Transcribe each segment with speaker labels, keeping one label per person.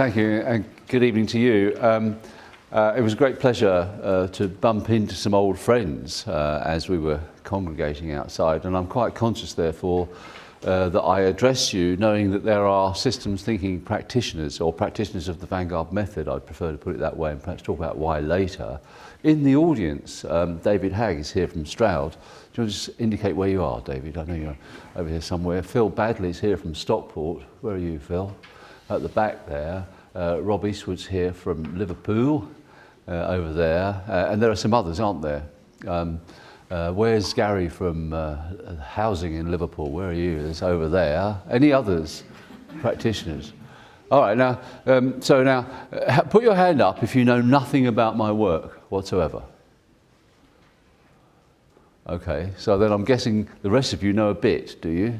Speaker 1: Thank you, and good evening to you. It was a great pleasure to bump into some old friends as we were congregating outside, and I'm quite conscious, therefore, that I address you knowing that there are systems thinking practitioners, or practitioners of the Vanguard method, I'd prefer to put it that way, and perhaps talk about why later. In the audience, David Hagg is here from Stroud. Do you want to just indicate where you are, David? I know you're over here somewhere. Phil Badley's here from Stockport. Where are you, Phil? At the back there. Rob Eastwood's here from Liverpool, over there. And there are some others, aren't there? Where's Gary from housing in Liverpool? Where are you? It's over there. Any others? Practitioners? All right, now, put your hand up if you know nothing about my work whatsoever. Okay, so then I'm guessing the rest of you know a bit, do you?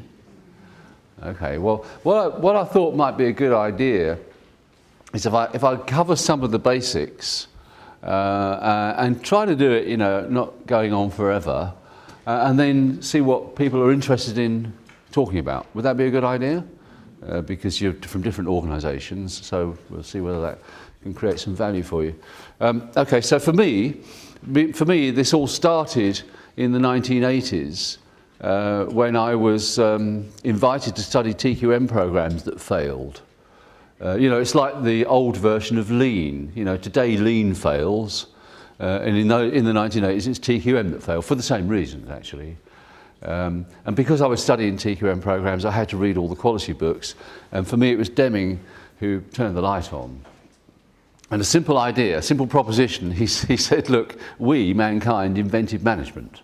Speaker 1: Okay, well, what I thought might be a good idea is if I cover some of the basics and try to do it, you know, not going on forever, and then see what people are interested in talking about. Would that be a good idea? Because you're from different organisations, so we'll see whether that can create some value for you. Okay, so for me, this all started in the 1980s when I was invited to study TQM programs that failed. You know, it's like the old version of Lean. You know, today Lean fails, and in the 1980s it's TQM that failed, for the same reasons actually. And because I was studying TQM programs, I had to read all the quality books, and for me it was Deming who turned the light on. And a simple idea, a simple proposition, he said, look, we, mankind, invented management.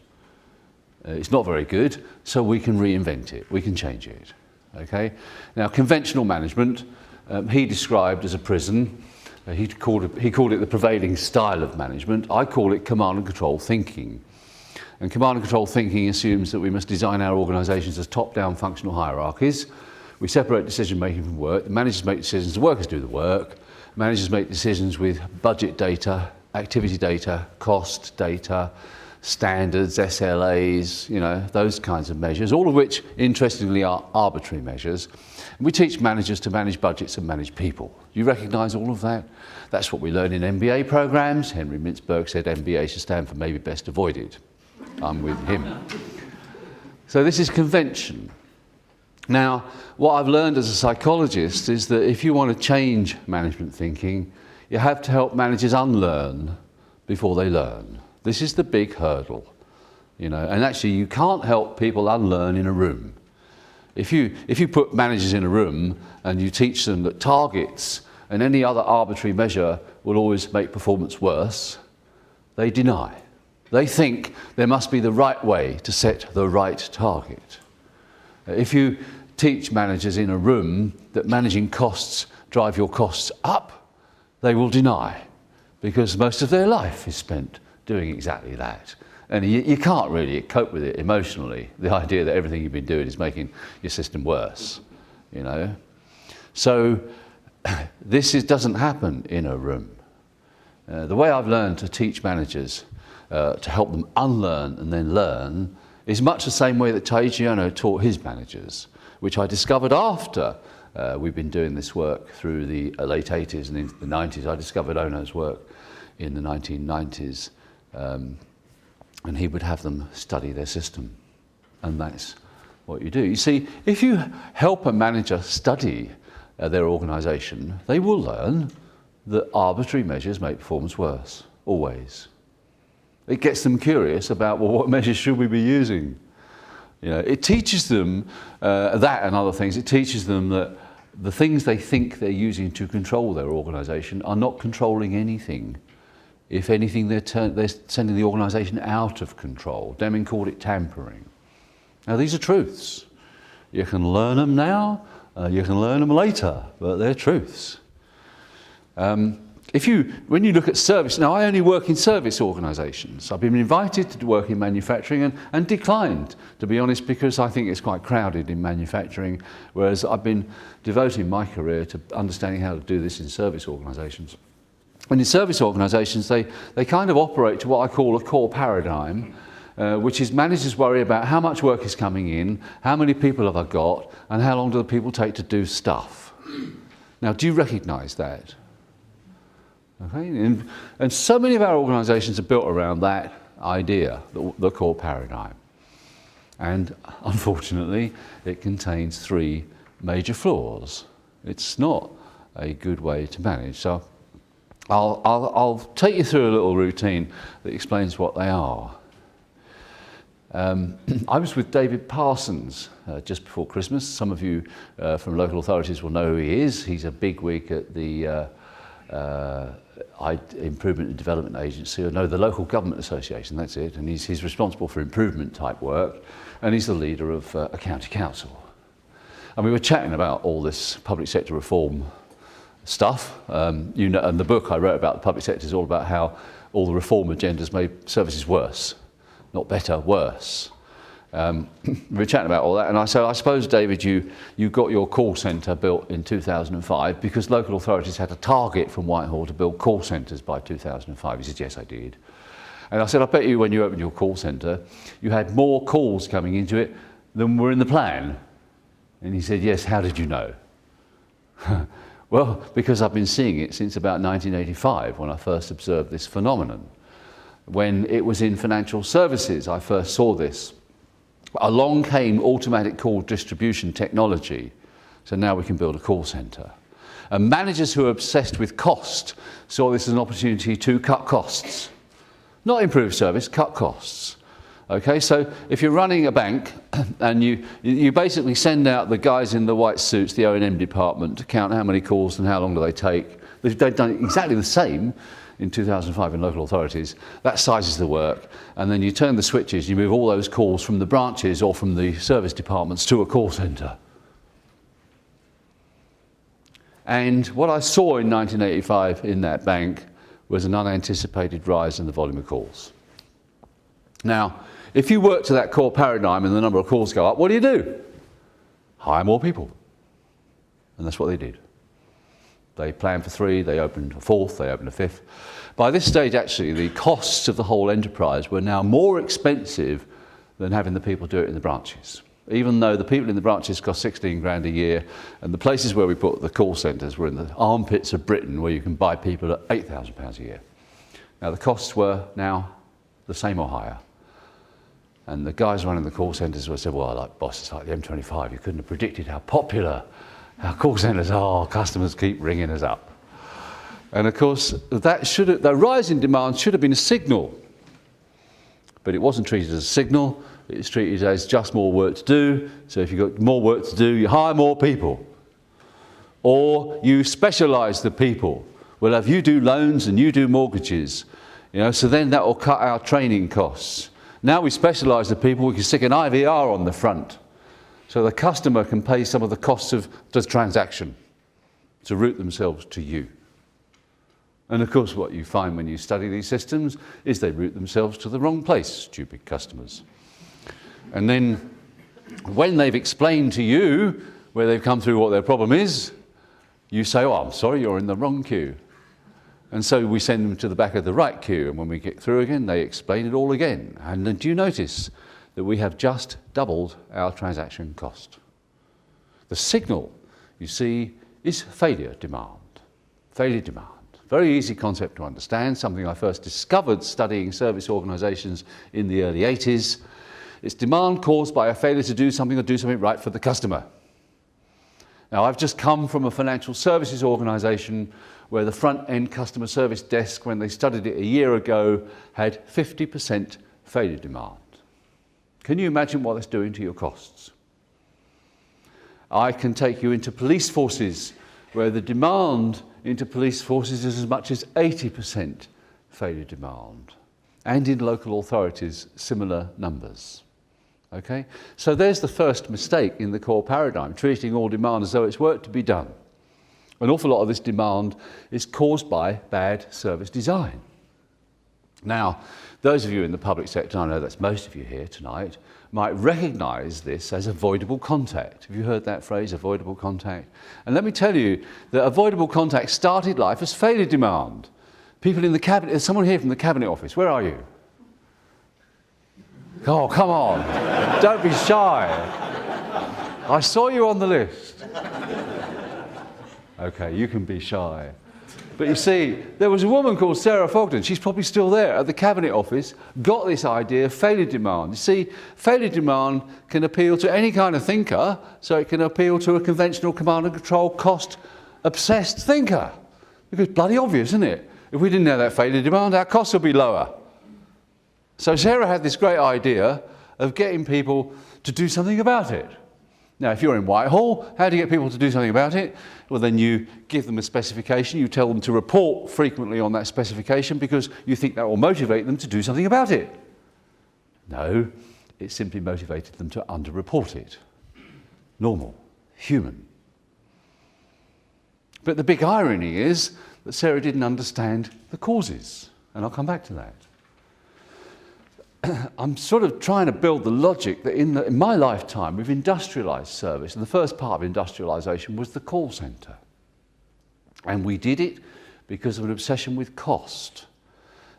Speaker 1: It's not very good, so we can reinvent it, we can change it. Okay? Now, conventional management, he described as a prison. He called it the prevailing style of management. I call it command and control thinking. And command and control thinking assumes that we must design our organisations as top-down functional hierarchies. We separate decision-making from work. The managers make decisions, the workers do the work. Managers make decisions with budget data, activity data, cost data, standards, SLAs, you know, those kinds of measures, all of which, interestingly, are arbitrary measures. And we teach managers to manage budgets and manage people. Do you recognise all of that? That's what we learn in MBA programs. Henry Mintzberg said MBA should stand for maybe best avoided. I'm with him. So this is convention. Now, what I've learned as a psychologist is that if you want to change management thinking, you have to help managers unlearn before they learn. This is the big hurdle, you know, and actually you can't help people unlearn in a room. If you put managers in a room and you teach them that targets and any other arbitrary measure will always make performance worse, they deny. They think there must be the right way to set the right target. If you teach managers in a room that managing costs drive your costs up, they will deny, because most of their life is spent doing exactly that. And you can't really cope with it emotionally, the idea that everything you've been doing is making your system worse, you know. So doesn't happen in a room. The way I've learned to teach managers to help them unlearn and then learn is much the same way that Taiji Ono taught his managers, which I discovered after we've been doing this work through the late 80s and into the 90s. I discovered Ono's work in the 1990s, and he would have them study their system. And that's what you do. You see, if you help a manager study their organisation, they will learn that arbitrary measures make performance worse, always. It gets them curious about, well, what measures should we be using? You know, it teaches them that and other things. It teaches them that the things they think they're using to control their organisation are not controlling anything. If anything, they're sending the organisation out of control. Deming called it tampering. Now, these are truths. You can learn them now, you can learn them later, but they're truths. When you look at service, now I only work in service organisations. I've been invited to work in manufacturing and declined, to be honest, because I think it's quite crowded in manufacturing, whereas I've been devoting my career to understanding how to do this in service organisations. And in service organisations, they kind of operate to what I call a core paradigm, which is managers worry about how much work is coming in, how many people have I got, and how long do the people take to do stuff. Now, do you recognise that? Okay, and so many of our organisations are built around that idea, the core paradigm. And unfortunately, it contains 3 major flaws. It's not a good way to manage. So I'll take you through a little routine that explains what they are. I was with David Parsons just before Christmas. Some of you from local authorities will know who he is. He's a bigwig at the Improvement and Development Agency, or no, the Local Government Association, that's it. And he's responsible for improvement type work, and he's the leader of a county council. And we were chatting about all this public sector reform stuff. You know, and the book I wrote about the public sector is all about how all the reform agendas made services worse. Not better, worse. We were chatting about all that, and I said, I suppose, David, you got your call centre built in 2005 because local authorities had a target from Whitehall to build call centres by 2005. He said, yes, I did. And I said, I bet you when you opened your call centre, you had more calls coming into it than were in the plan. And he said, yes, how did you know? Well, because I've been seeing it since about 1985 when I first observed this phenomenon. When it was in financial services, I first saw this. Along came automatic call distribution technology, so now we can build a call centre. And managers who are obsessed with cost saw this as an opportunity to cut costs. Not improve service, cut costs. Okay, so if you're running a bank and you basically send out the guys in the white suits, the O&M department, to count how many calls and how long do they take. They've done exactly the same in 2005 in local authorities. That sizes the work, and then you turn the switches, you move all those calls from the branches or from the service departments to a call centre. And what I saw in 1985 in that bank was an unanticipated rise in the volume of calls. Now, if you work to that core paradigm and the number of calls go up, what do? Hire more people. And that's what they did. They planned for 3, they opened a 4th, they opened a 5th. By this stage, actually, the costs of the whole enterprise were now more expensive than having the people do it in the branches. Even though the people in the branches cost 16 grand a year, and the places where we put the call centres were in the armpits of Britain, where you can buy people at £8,000 a year. Now, the costs were now the same or higher. And the guys running the call centres said, well, like boss, it's like the M25, you couldn't have predicted how popular our call centres are, customers keep ringing us up. And of course, the rise in demand should have been a signal, but it wasn't treated as a signal, it was treated as just more work to do. So if you've got more work to do, you hire more people. Or you specialise the people. Well, if you do loans and you do mortgages, so then that will cut our training costs. Now we specialise the people, we can stick an IVR on the front. So the customer can pay some of the costs of the transaction to route themselves to you. And of course, what you find when you study these systems is they route themselves to the wrong place, stupid customers. And then when they've explained to you where they've come through what their problem is, you say, oh, I'm sorry, you're in the wrong queue. And so we send them to the back of the right queue, and when we get through again, they explain it all again. And then do you notice that we have just doubled our transaction cost? The signal, you see, is failure demand. Failure demand. Very easy concept to understand, something I first discovered studying service organisations in the early 80s. It's demand caused by a failure to do something or do something right for the customer. Now, I've just come from a financial services organisation where the front-end customer service desk, when they studied it a year ago, had 50% failure demand. Can you imagine what that's doing to your costs? I can take you into police forces, where the demand into police forces is as much as 80% failure demand. And in local authorities, similar numbers. Okay? So there's the first mistake in the core paradigm, treating all demand as though it's work to be done. An awful lot of this demand is caused by bad service design. Now, those of you in the public sector, I know that's most of you here tonight, might recognise this as avoidable contact. Have you heard that phrase, avoidable contact? And let me tell you that avoidable contact started life as failure demand. People in the cabinet, there's someone here from the cabinet office, where are you? Oh, come on, don't be shy. I saw you on the list. Okay, you can be shy. But you see, there was a woman called Sarah Fogden, she's probably still there at the Cabinet Office, got this idea of failure demand. You see, failure demand can appeal to any kind of thinker, so it can appeal to a conventional command and control cost-obsessed thinker. Because bloody obvious, isn't it? If we didn't have that failure demand, our costs would be lower. So Sarah had this great idea of getting people to do something about it. Now, if you're in Whitehall, how do you get people to do something about it? Well, then you give them a specification, you tell them to report frequently on that specification because you think that will motivate them to do something about it. No, it simply motivated them to underreport it. Normal, human. But the big irony is that Sarah didn't understand the causes, and I'll come back to that. I'm sort of trying to build the logic that in my lifetime we've industrialised service, and the first part of industrialisation was the call centre. And we did it because of an obsession with cost.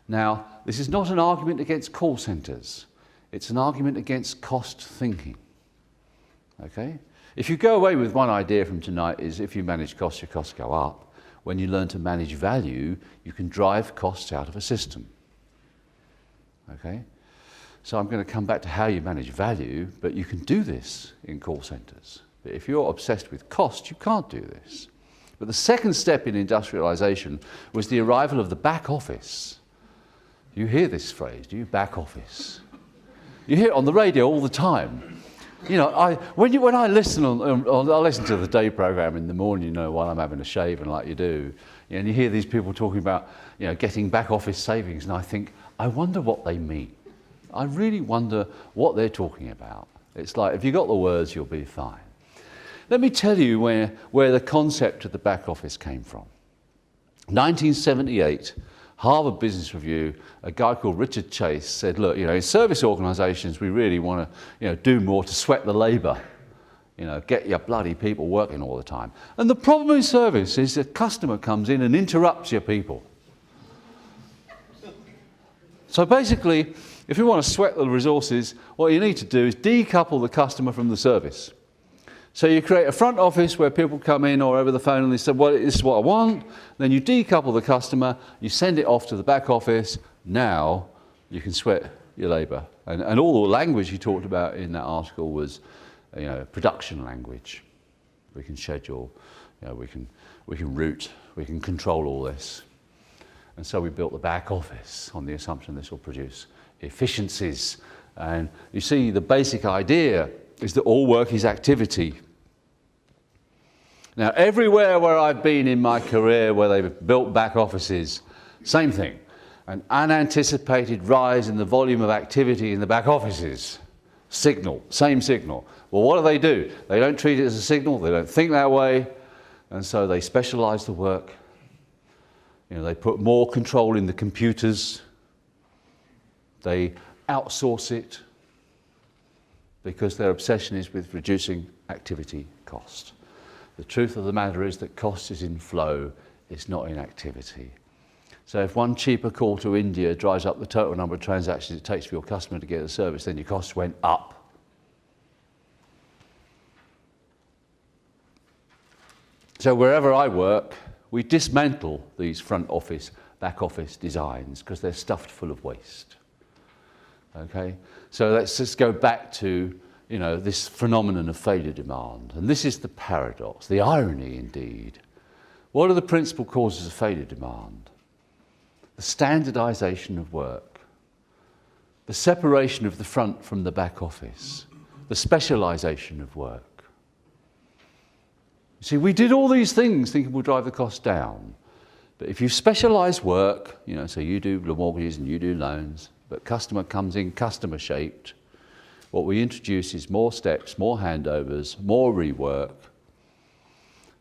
Speaker 1: Now, this is not an argument against call centres, it's an argument against cost thinking. Okay? If you go away with one idea from tonight is if you manage costs, your costs go up. When you learn to manage value, you can drive costs out of a system. Okay? So I'm going to come back to how you manage value, but you can do this in call centres. But if you're obsessed with cost, you can't do this. But the second step in industrialisation was the arrival of the back office. You hear this phrase, do you? Back office. You hear it on the radio all the time. You know, when I listen I listen to the day programme in the morning, you know, while I'm having a shave and like you do, and you hear these people talking about, you know, getting back office savings, and I think, I wonder what they mean. I really wonder what they're talking about. It's like, if you got the words, you'll be fine. Let me tell you where the concept of the back office came from. 1978, Harvard Business Review, a guy called Richard Chase said, look, you know, in service organisations, we really want to, you know, do more to sweat the labour. You know, get your bloody people working all the time. And the problem in service is the customer comes in and interrupts your people. So basically, if you want to sweat the resources, what you need to do is decouple the customer from the service. So you create a front office where people come in or over the phone and they say, well, this is what I want. Then you decouple the customer, you send it off to the back office. Now you can sweat your labour. And all the language he talked about in that article was, you know, production language. We can schedule, you know, we can route, we can control all this. And so we built the back office on the assumption this will produce efficiencies. And you see, the basic idea is that all work is activity. Now, everywhere where I've been in my career where they've built back offices, same thing. An unanticipated rise in the volume of activity in the back offices. Signal, same signal. Well, what do? They don't treat it as a signal, they don't think that way, and so they specialise the work. You know, they put more control in the computers. They outsource it because their obsession is with reducing activity cost. The truth of the matter is that cost is in flow, it's not in activity. So if one cheaper call to India drives up the total number of transactions it takes for your customer to get a service, then your costs went up. So wherever I work, we dismantle these front office, back office designs because they're stuffed full of waste. Okay, so let's just go back to, you know, this phenomenon of failure demand. And this is the paradox, the irony indeed. What are the principal causes of failure demand? The standardisation of work, the separation of the front from the back office, the specialisation of work. You see, we did all these things thinking we'll drive the cost down. But if you specialise work, you know, so you do mortgages and you do loans, but customer comes in customer shaped, what we introduce is more steps, more handovers, more rework,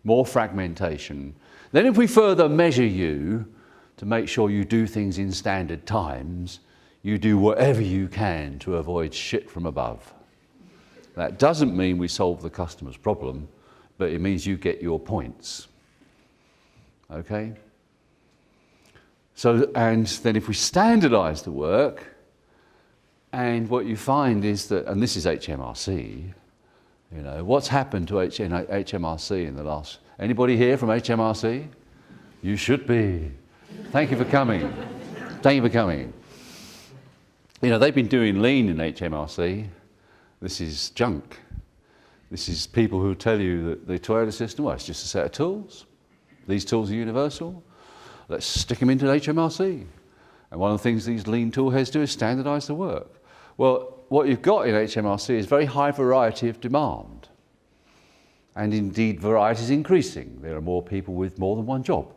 Speaker 1: more fragmentation. Then if we further measure you to make sure you do things in standard times, you do whatever you can to avoid shit from above. That doesn't mean we solve the customer's problem, but it means you get your points. Okay? So, and then if we standardise the work, and what you find is that, and this is HMRC, you know, what's happened to HMRC in the last Anybody here from HMRC? You should be. Thank you for coming. Thank you for coming. You know, they've been doing lean in HMRC. This is junk. This is people who tell you that the Toyota system, well, it's just a set of tools. These tools are universal. Let's stick them into HMRC. And one of the things these lean tool heads do is standardise the work. Well, what you've got in HMRC is very high variety of demand. And indeed, variety is increasing. There are more people with more than one job.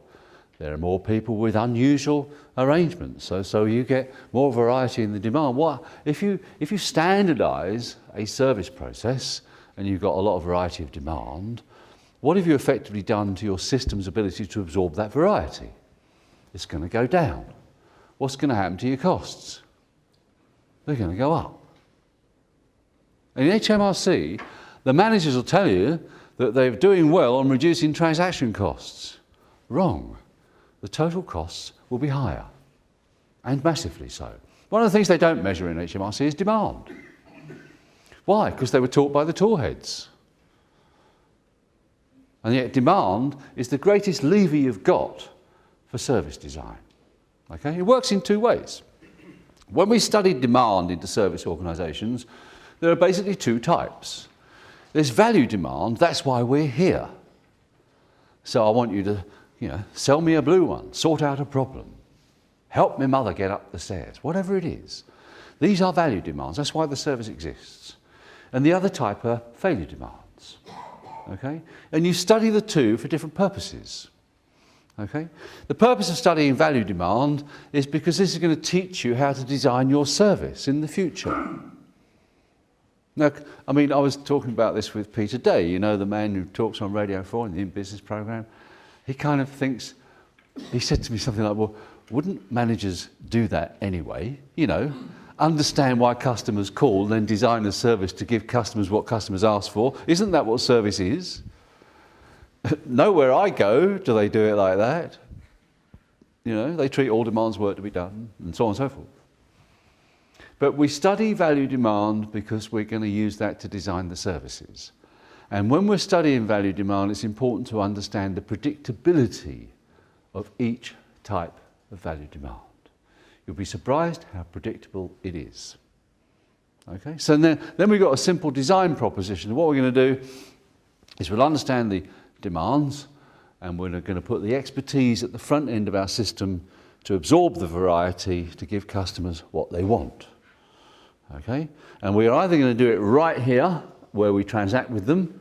Speaker 1: There are more people with unusual arrangements. So you get more variety in the demand. If you standardise a service process and you've got a lot of variety of demand, what have you effectively done to your system's ability to absorb that variety? It's going to go down. What's going to happen to your costs? They're going to go up. And in HMRC, the managers will tell you that they're doing well on reducing transaction costs. Wrong. The total costs will be higher, and massively so. One of the things they don't measure in HMRC is demand. Why? Because they were taught by the tool heads. And yet demand is the greatest lever you've got for service design. Okay? It works in two ways. When we studied demand into service organisations, there are basically two types. There's value demand, that's why we're here. So I want you to, sell me a blue one, sort out a problem, help my mother get up the stairs, whatever it is. These are value demands, that's why the service exists. And the other type are failure demands. Okay? And you study the two for different purposes. Okay? The purpose of studying value demand is because this is going to teach you how to design your service in the future. Now, I was talking about this with Peter Day, the man who talks on Radio 4 in the In Business programme. He kind of thinks, he said to me something like, well, wouldn't managers do that anyway? Understand why customers call, then design a service to give customers what customers ask for. Isn't that what service is? Nowhere I go do they do it like that. They treat all demands work to be done, and so on and so forth. But we study value demand because we're going to use that to design the services. And when we're studying value demand, it's important to understand the predictability of each type of value demand. You'll be surprised how predictable it is. Okay? So then we've got a simple design proposition. What we're going to do is we'll understand the demands, and we're going to put the expertise at the front end of our system to absorb the variety to give customers what they want. Okay? And we're either going to do it right here, where we transact with them,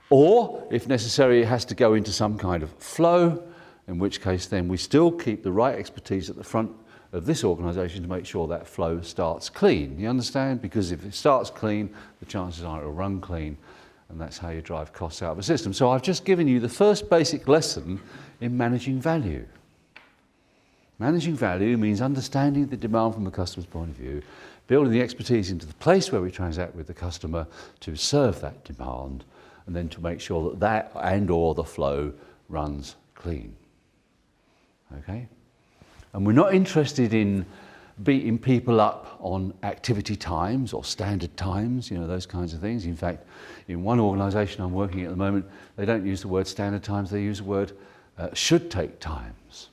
Speaker 1: or, if necessary, it has to go into some kind of flow, in which case then we still keep the right expertise at the front of this organisation to make sure that flow starts clean. You understand? Because if it starts clean, the chances are it will run clean, and that's how you drive costs out of a system. So I've just given you the first basic lesson in managing value. Managing value means understanding the demand from the customer's point of view, building the expertise into the place where we transact with the customer to serve that demand, and then to make sure that and or the flow runs clean. Okay? And we're not interested in beating people up on activity times or standard times, those kinds of things. In fact, in one organisation I'm working at the moment, they don't use the word standard times, they use the word should take times.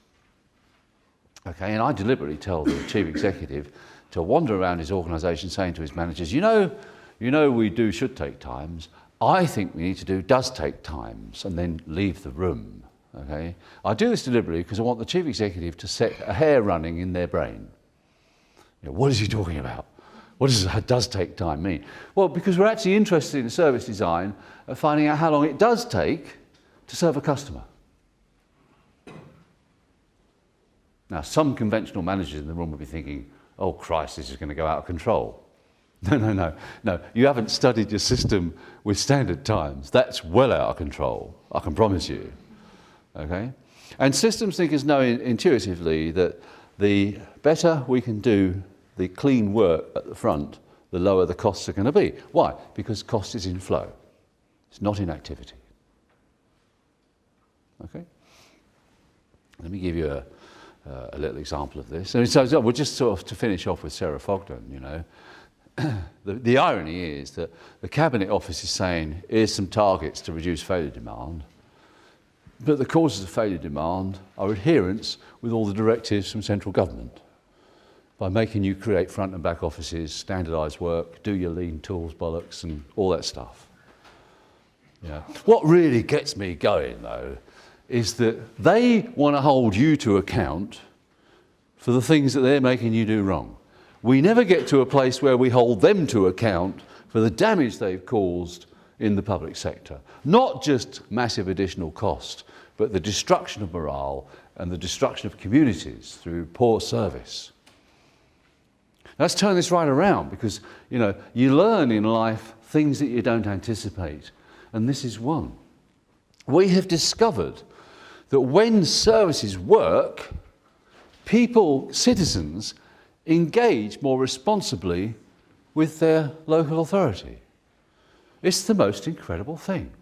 Speaker 1: Okay, and I deliberately tell the chief executive to wander around his organisation saying to his managers, you know we do should take times, I think we need to do does take times, and then leave the room. Okay? I do this deliberately because I want the chief executive to set a hair running in their brain. What is he talking about? What does does take time mean? Well, because we're actually interested in service design of finding out how long it does take to serve a customer. Now, some conventional managers in the room will be thinking, oh Christ, this is going to go out of control. No, you haven't studied your system with standard times. That's well out of control, I can promise you. Okay? And systems thinkers know intuitively that the better we can do the clean work at the front, the lower the costs are going to be. Why? Because cost is in flow. It's not in activity. Okay? Let me give you a little example of this. And so we're just sort of to finish off with Sarah Fogden, The irony is that the Cabinet Office is saying, here's some targets to reduce failure demand. But the causes of failure demand are adherence with all the directives from central government by making you create front and back offices, standardise work, do your lean tools bollocks and all that stuff. Yeah. What really gets me going though is that they want to hold you to account for the things that they're making you do wrong. We never get to a place where we hold them to account for the damage they've caused in the public sector. Not just massive additional cost, but the destruction of morale and the destruction of communities through poor service. Let's turn this right around, because you learn in life things that you don't anticipate, and this is one. We have discovered that when services work, people, citizens, engage more responsibly with their local authority. It's the most incredible thing.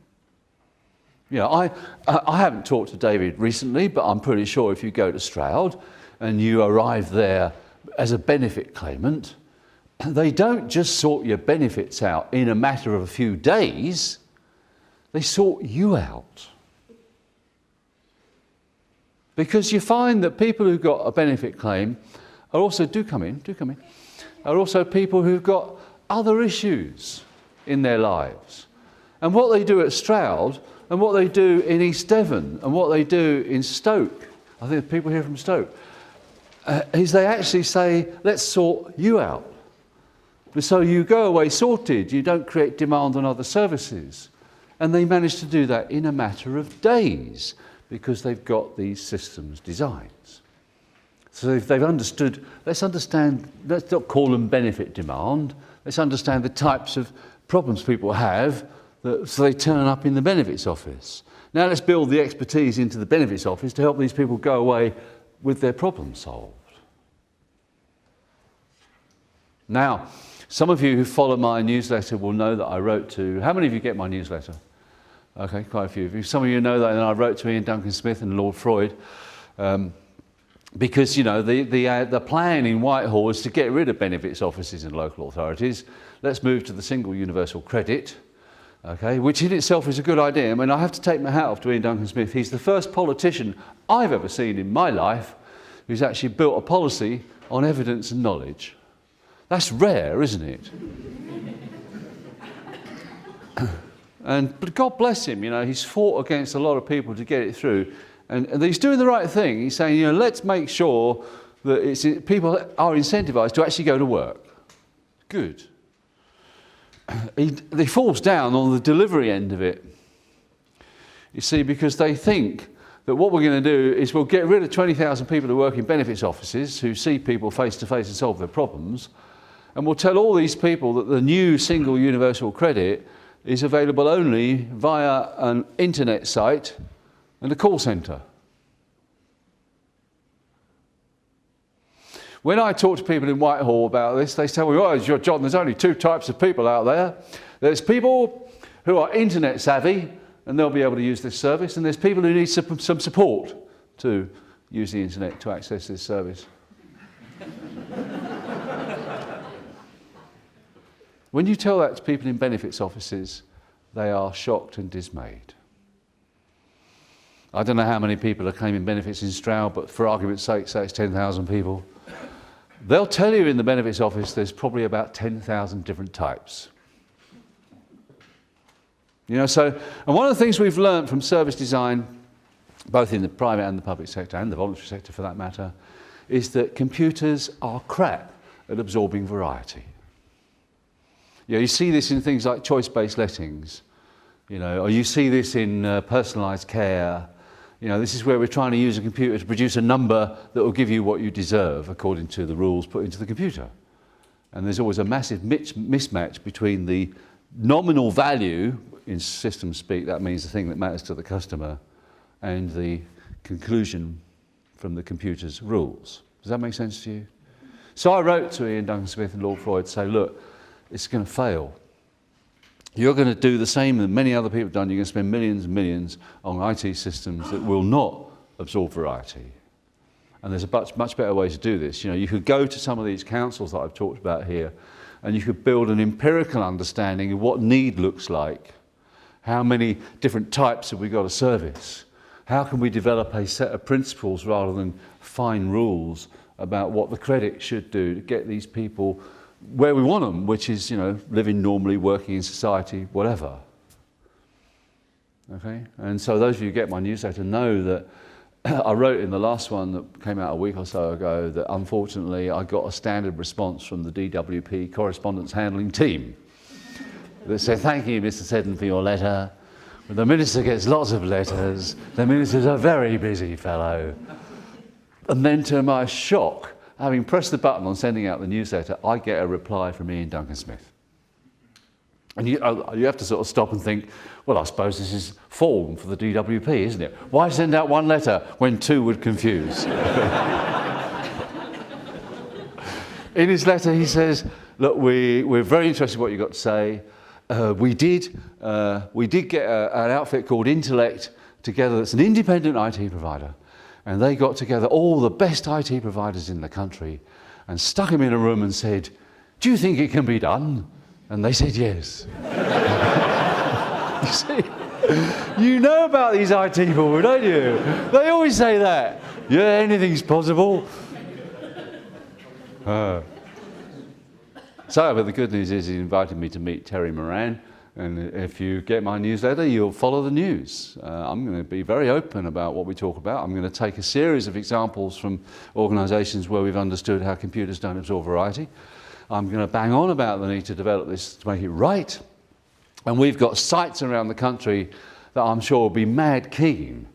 Speaker 1: I haven't talked to David recently, but I'm pretty sure if you go to Stroud and you arrive there as a benefit claimant, they don't just sort your benefits out in a matter of a few days, they sort you out. Because you find that people who've got a benefit claim are also, are also people who've got other issues in their lives. And what they do at Stroud, and what they do in East Devon, and what they do in Stoke, I think people here from Stoke, is they actually say, let's sort you out. So you go away sorted, you don't create demand on other services. And they manage to do that in a matter of days, because they've got these systems designed. So they've understood, let's not call them benefit demand, let's understand the types of problems people have, so they turn up in the benefits office. Now let's build the expertise into the benefits office to help these people go away with their problems solved. Now, some of you who follow my newsletter will know that I wrote to, how many of you get my newsletter? Okay, quite a few of you. Some of you know that I wrote to Ian Duncan Smith and Lord Freud, because the plan in Whitehall is to get rid of benefits offices and local authorities. Let's move to the single universal credit, okay, which in itself is a good idea. I mean, I have to take my hat off to Ian Duncan Smith. He's the first politician I've ever seen in my life who's actually built a policy on evidence and knowledge. That's rare, isn't it? But God bless him, he's fought against a lot of people to get it through. And he's doing the right thing. He's saying, let's make sure that people are incentivised to actually go to work. Good. He falls down on the delivery end of it. You see, because they think that what we're going to do is we'll get rid of 20,000 people who work in benefits offices, who see people face to face and solve their problems, and we'll tell all these people that the new single universal credit is available only via an internet site and a call centre. When I talk to people in Whitehall about this, they say, well, John, there's only two types of people out there. There's people who are internet savvy, and they'll be able to use this service, and there's people who need some support to use the internet to access this service. When you tell that to people in benefits offices, they are shocked and dismayed. I don't know how many people are claiming benefits in Stroud, but for argument's sake, say it's 10,000 people. They'll tell you in the benefits office there's probably about 10,000 different types. And one of the things we've learned from service design, both in the private and the public sector, and the voluntary sector for that matter, is that computers are crap at absorbing variety. You see this in things like choice-based lettings, or you see this in personalised care. This is where we're trying to use a computer to produce a number that will give you what you deserve according to the rules put into the computer. And there's always a massive mismatch between the nominal value, in system speak, that means the thing that matters to the customer, and the conclusion from the computer's rules. Does that make sense to you? So I wrote to Ian Duncan Smith and Lord Freud to say, look, it's going to fail. You're going to do the same that many other people have done. You're going to spend millions and millions on IT systems that will not absorb variety. And there's a much better way to do this. You could go to some of these councils that I've talked about here, and you could build an empirical understanding of what need looks like. How many different types have we got to service? How can we develop a set of principles rather than fine rules about what the credit should do to get these people where we want them, which is, living normally, working in society, whatever. Okay? And so those of you who get my newsletter know that I wrote in the last one that came out a week or so ago that unfortunately I got a standard response from the DWP correspondence handling team that said, "Thank you, Mr. Seddon, for your letter. When the minister gets lots of letters, the minister's a very busy fellow." And then to my shock, having pressed the button on sending out the newsletter, I get a reply from Ian Duncan Smith. And you have to sort of stop and think, well, I suppose this is form for the DWP, isn't it? Why send out one letter when two would confuse? In his letter, he says, look, we're very interested in what you've got to say. We did get an outfit called Intellect together that's an independent IT provider. And they got together all the best IT providers in the country and stuck them in a room and said, "Do you think it can be done?" And they said yes. You see, you know about these IT people, don't you? They always say that. Yeah, anything's possible. But the good news is he invited me to meet Terry Moran. And if you get my newsletter, you'll follow the news. I'm going to be very open about what we talk about. I'm going to take a series of examples from organisations where we've understood how computers don't absorb variety. I'm going to bang on about the need to develop this to make it right. And we've got sites around the country that I'm sure will be mad keen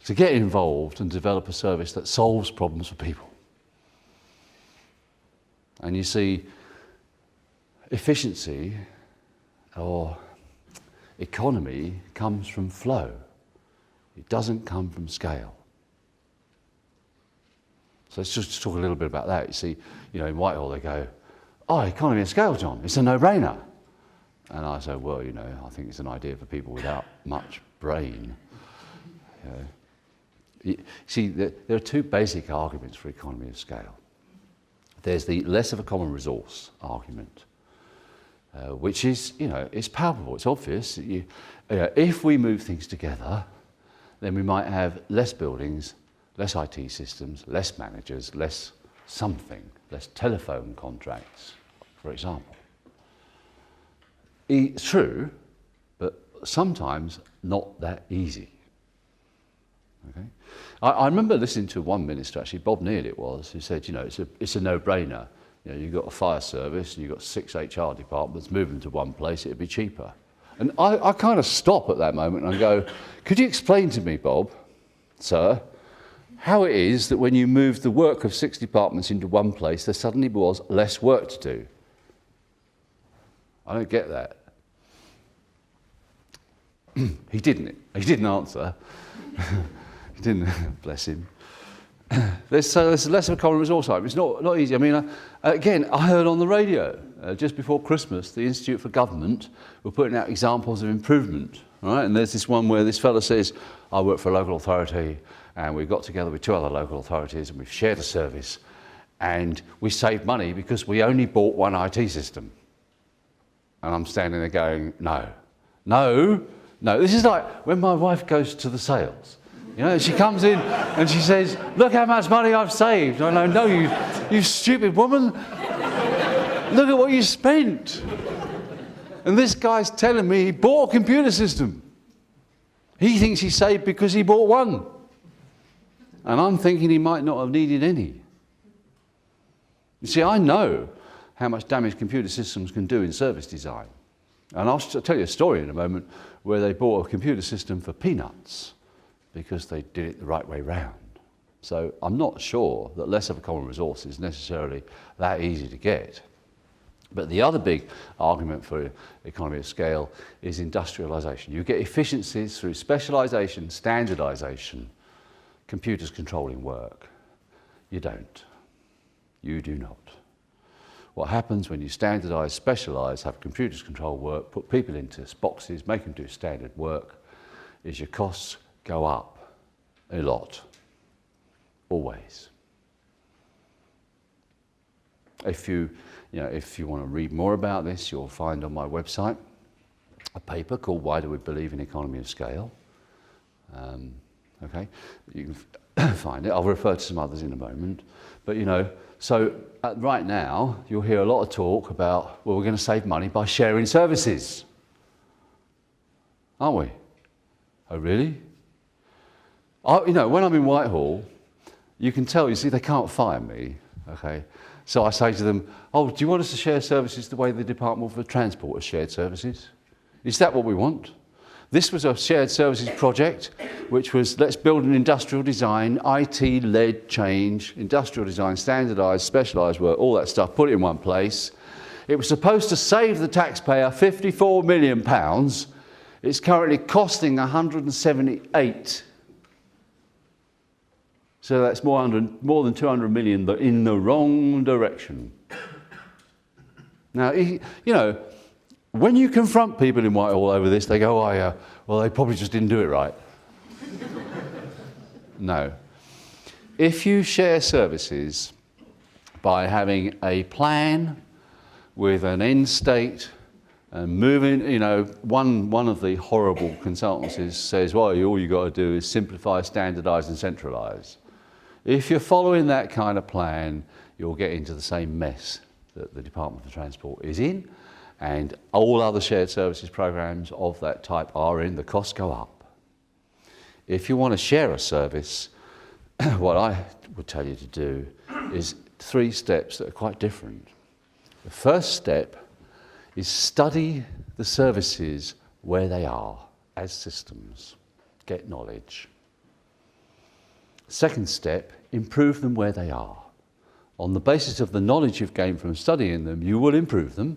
Speaker 1: to get involved and develop a service that solves problems for people. And you see, efficiency or economy comes from flow. It doesn't come from scale. So let's just talk a little bit about that. You see, in Whitehall they go, "Oh, economy of scale, John, it's a no-brainer." And I say, well, I think it's an idea for people without much brain. See, there are two basic arguments for economy of scale. There's the less of a common resource argument, which is, it's palpable, it's obvious. If we move things together, then we might have less buildings, less IT systems, less managers, less something, less telephone contracts, for example. It's true, but sometimes not that easy. Okay? I remember listening to one minister, actually, Bob Neal it was, who said, it's a no-brainer. You've got a fire service and you've got 6 HR departments, move them to one place, it'd be cheaper. And I kind of stop at that moment and I go, could you explain to me, Bob, sir, how it is that when you moved the work of 6 departments into one place, there suddenly was less work to do? I don't get that. He didn't answer. He didn't, bless him. There's less of a common resource item. It's not easy. I mean, again, I heard on the radio just before Christmas, the Institute for Government were putting out examples of improvement. Right? And there's this one where this fellow says, I work for a local authority and we got together with 2 other local authorities and we've shared a service and we saved money because we only bought one IT system. And I'm standing there going, no. This is like when my wife goes to the sales. She comes in and she says, look how much money I've saved. I go, no, you stupid woman. Look at what you spent. And this guy's telling me he bought a computer system. He thinks he saved because he bought one. And I'm thinking he might not have needed any. You see, I know how much damage computer systems can do in service design. And I'll tell you a story in a moment where they bought a computer system for peanuts because they did it the right way round. So I'm not sure that less of a common resource is necessarily that easy to get. But the other big argument for economy of scale is industrialization. You get efficiencies through specialization, standardization, computers controlling work. You don't. You do not. What happens when you standardize, specialize, have computers control work, put people into boxes, make them do standard work, is your costs go up a lot. Always. If you want to read more about this, you'll find on my website a paper called Why Do We Believe in Economy of Scale? Okay, you can find it. I'll refer to some others in a moment. But so right now you'll hear a lot of talk about, well, we're going to save money by sharing services, aren't we? Oh, really? When I'm in Whitehall, you can tell, they can't fire me, okay? So I say to them, oh, do you want us to share services the way the Department for Transport has shared services? Is that what we want? This was a shared services project, which was, let's build an industrial design, IT-led change, industrial design, standardised, specialised work, all that stuff, put it in one place. It was supposed to save the taxpayer £54 million. It's currently costing 178. So that's more than 200 million in the wrong direction. Now, when you confront people in Whitehall over this, they go, oh, yeah, well, they probably just didn't do it right. No. If you share services by having a plan with an end state and moving, one of the horrible consultancies says, well, all you've got to do is simplify, standardise and centralise. If you're following that kind of plan, you'll get into the same mess that the Department for Transport is in, and all other shared services programs of that type are in. The costs go up. If you want to share a service, what I would tell you to do is 3 steps that are quite different. The first step is study the services where they are as systems. Get knowledge. Second step, improve them where they are. On the basis of the knowledge you've gained from studying them, you will improve them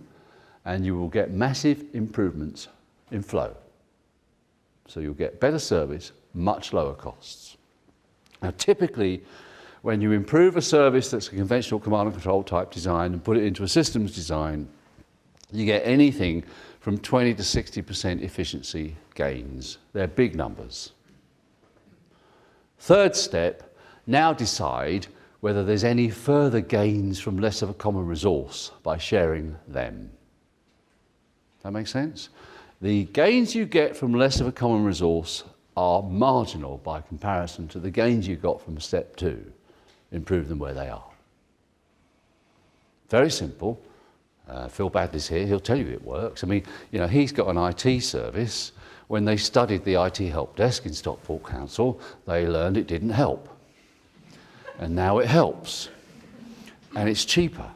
Speaker 1: and you will get massive improvements in flow. So you'll get better service, much lower costs. Now typically, when you improve a service that's a conventional command and control type design and put it into a systems design, you get anything from 20 to 60% efficiency gains. They're big numbers. Third step, now decide whether there's any further gains from less of a common resource by sharing them. That make sense? The gains you get from less of a common resource are marginal by comparison to the gains you got from step 2. Improve them where they are. Very simple. Phil Badley's here, he'll tell you it works. I mean, he's got an IT service. When they studied the IT help desk in Stockport Council, they learned it didn't help. And now it helps. And it's cheaper.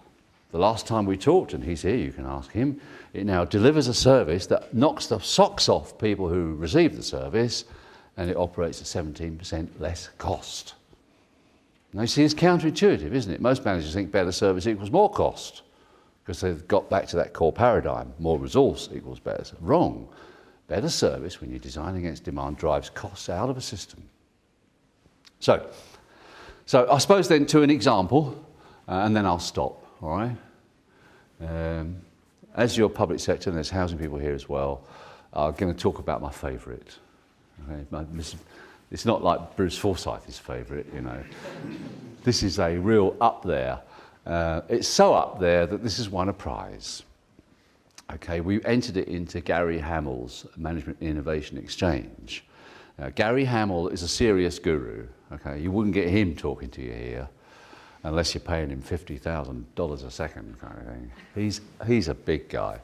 Speaker 1: The last time we talked, and he's here, you can ask him, it now delivers a service that knocks the socks off people who receive the service, and it operates at 17% less cost. Now you see, it's counterintuitive, isn't it? Most managers think better service equals more cost, because they've got back to that core paradigm. More resource equals better. Wrong. Better service, when you design against demand, drives costs out of a system. So I suppose then to an example, and then I'll stop, all right? As your public sector, and there's housing people here as well, I'm going to talk about my favourite. Okay? It's not like Bruce Forsyth's favourite, This is a real up there. It's so up there that this has won a prize. Okay, we entered it into Gary Hamill's Management Innovation Exchange. Now, Gary Hamill is a serious guru. Okay, you wouldn't get him talking to you here unless you're paying him $50,000 a second kind of thing. He's a big guy.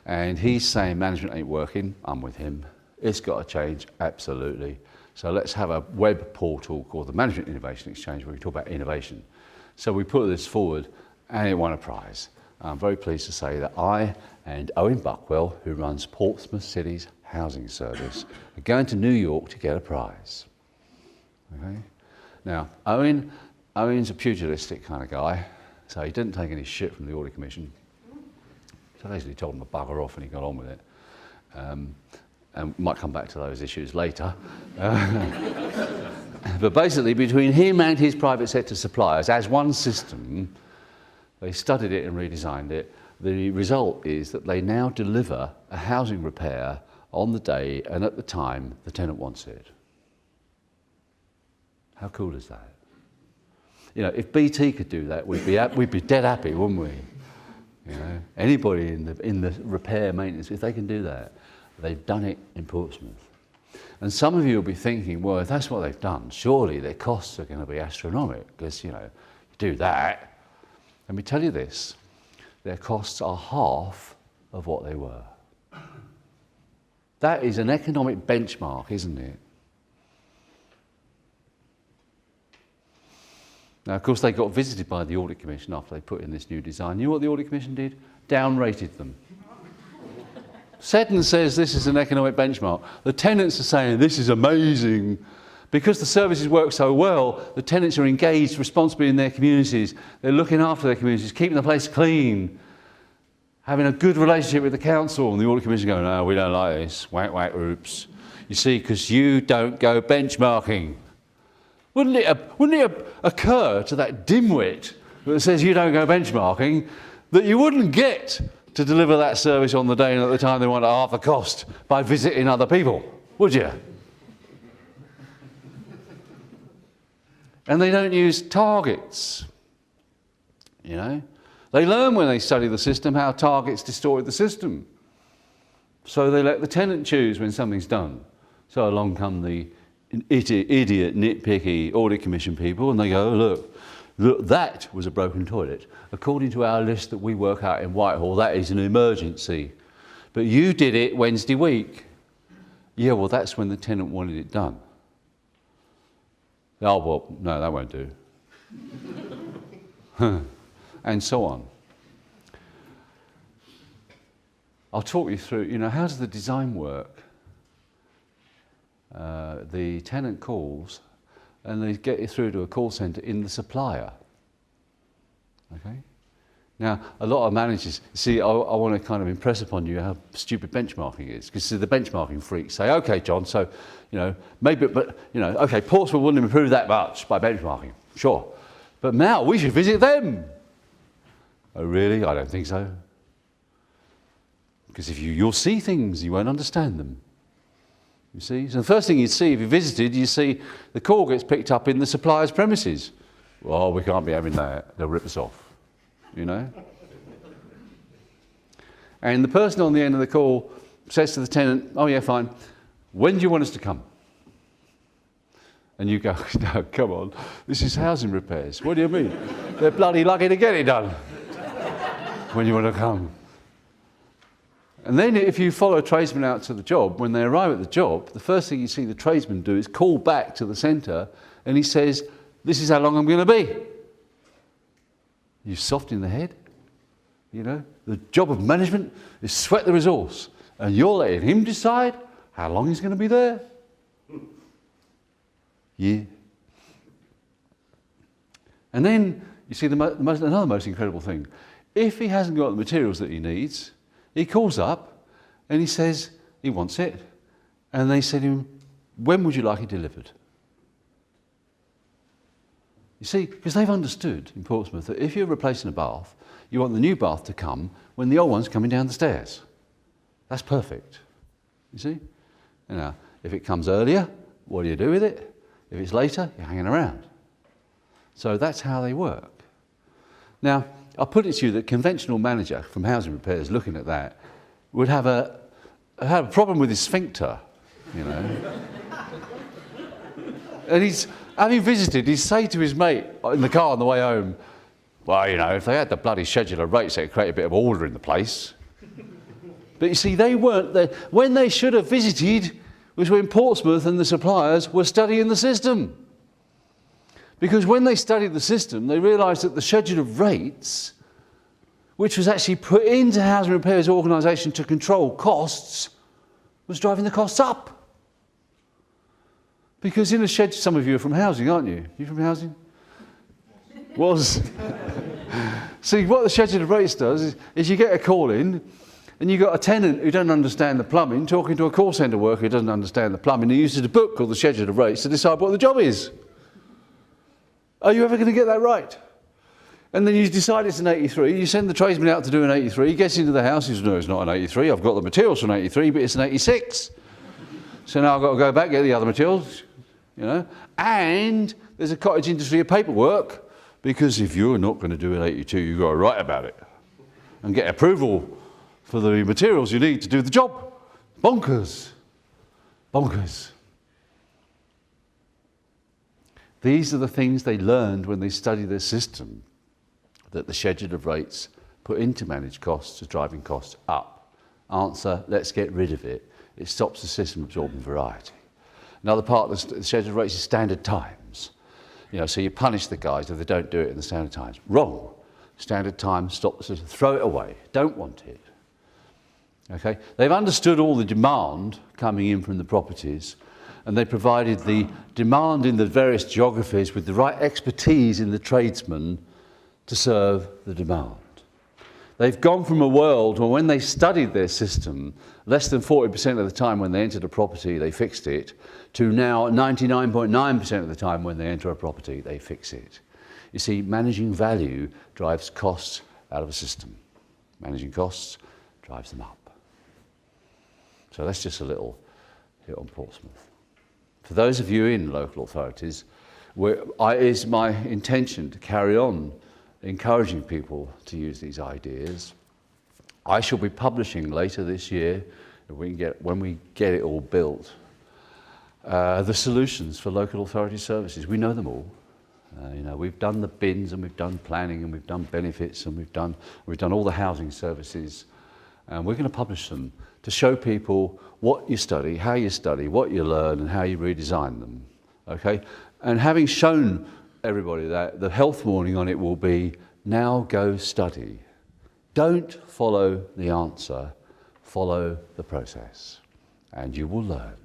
Speaker 1: And he's saying management ain't working. I'm with him. It's got to change, absolutely. So let's have a web portal called the Management Innovation Exchange where we talk about innovation. So we put this forward and it won a prize. I'm very pleased to say that I and Owen Buckwell, who runs Portsmouth City's housing service, are going to New York to get a prize. Okay? Now, Owen's a pugilistic kind of guy, so he didn't take any shit from the Audit Commission. So basically told him to bugger off and he got on with it. And we might come back to those issues later. But basically, between him and his private sector suppliers, as one system, they studied it and redesigned it. The result is that they now deliver a housing repair on the day and at the time the tenant wants it. How cool is that? If BT could do that, we'd be dead happy, wouldn't we? Anybody in the repair maintenance, if they can do that, they've done it in Portsmouth. And some of you will be thinking, well, if that's what they've done, surely their costs are going to be astronomical, because, you do that. Let me tell you this, their costs are half of what they were. That is an economic benchmark, isn't it? Now, of course, they got visited by the Audit Commission after they put in this new design. You know what the Audit Commission did? Downrated them. Seddon says this is an economic benchmark. The tenants are saying this is amazing. Because the services work so well, the tenants are engaged responsibly in their communities. They're looking after their communities, keeping the place clean, having a good relationship with the council. And the Audit Commission going, no, we don't like this. Whack, whack, oops. You see, because you don't go benchmarking. Wouldn't it occur to that dimwit that says you don't go benchmarking that you wouldn't get to deliver that service on the day and at the time they want at half the cost by visiting other people, would you? And they don't use targets, They learn when they study the system how targets distort the system. So they let the tenant choose when something's done. So along come the idiot, nitpicky Audit Commission people, and they go, look, that was a broken toilet. According to our list that we work out in Whitehall, that is an emergency. But you did it Wednesday week. Yeah, well, that's when the tenant wanted it done. Oh, well, no, that won't do. And so on. I'll talk you through, how does the design work? The tenant calls and they get you through to a call centre in the supplier. Okay? Now, a lot of managers, I want to kind of impress upon you how stupid benchmarking is, because the benchmarking freaks say, okay, John, so, maybe, but, okay, Portsmouth wouldn't improve that much by benchmarking, sure. But now we should visit them. Oh, really? I don't think so. Because if you'll see things, you won't understand them. You see? So the first thing you'd see if you visited, you see the call gets picked up in the supplier's premises. Well, we can't be having that. They'll rip us off. And the person on the end of the call says to the tenant, oh yeah, fine, when do you want us to come? And you go, no, come on, this is housing repairs. What do you mean? They're bloody lucky to get it done. When you want to come. And then if you follow a tradesman out to the job, when they arrive at the job, the first thing you see the tradesman do is call back to the centre and he says, this is how long I'm going to be. You're soft in the head. The job of management is sweat the resource. And you're letting him decide how long he's going to be there. Yeah. And then you see another most incredible thing. If he hasn't got the materials that he needs, he calls up and he says he wants it. And they say to him, when would you like it delivered? You see, because they've understood in Portsmouth that if you're replacing a bath, you want the new bath to come when the old one's coming down the stairs. That's perfect. You see? Now, if it comes earlier, what do you do with it? If it's later, you're hanging around. So that's how they work. Now, I'll put it to you that conventional manager from housing repairs looking at that would have a problem with his sphincter, And he's, having visited, he'd say to his mate in the car on the way home, well, if they had the bloody scheduler rates, they'd create a bit of order in the place. But you see, they weren't there. When they should have visited was when Portsmouth and the suppliers were studying the system. Because when they studied the system, they realised that the schedule of rates, which was actually put into housing repairs organisation to control costs, was driving the costs up. Because in a schedule, some of you are from housing, aren't you? You from housing? Was. See, what the schedule of rates does is you get a call in, and you've got a tenant who doesn't understand the plumbing talking to a call centre worker who doesn't understand the plumbing, who uses a book called the schedule of rates to decide what the job is. Are you ever going to get that right? And then you decide it's an 83, you send the tradesman out to do an 83, he gets into the house, he says, no, it's not an 83, I've got the materials for an 83, but it's an 86. So now I've got to go back, get the other materials, and there's a cottage industry of paperwork, because if you're not going to do an 82, you've got to write about it and get approval for the materials you need to do the job. Bonkers. Bonkers. These are the things they learned when they studied their system, that the schedule of rates put into managed costs is driving costs up. Answer, let's get rid of it. It stops the system absorbing variety. Another part of the schedule of rates is standard times. So you punish the guys if they don't do it in the standard times. Wrong. Standard time, stop the system, throw it away. Don't want it. Okay? They've understood all the demand coming in from the properties, and they provided the demand in the various geographies with the right expertise in the tradesmen to serve the demand. They've gone from a world where when they studied their system, less than 40% of the time when they entered a property, they fixed it, to now 99.9% of the time when they enter a property, they fix it. You see, managing value drives costs out of a system. Managing costs drives them up. So that's just a little hit on Portsmouth. For those of you in local authorities, it's my intention to carry on encouraging people to use these ideas. I shall be publishing later this year, when we get it all built, the solutions for local authority services. We know them all. We've done the bins, and we've done planning, and we've done benefits, and we've done all the housing services, and we're going to publish them to show people what you study, how you study, what you learn, and how you redesign them. Okay? And having shown everybody that, the health warning on it will be, now go study. Don't follow the answer, follow the process, and you will learn.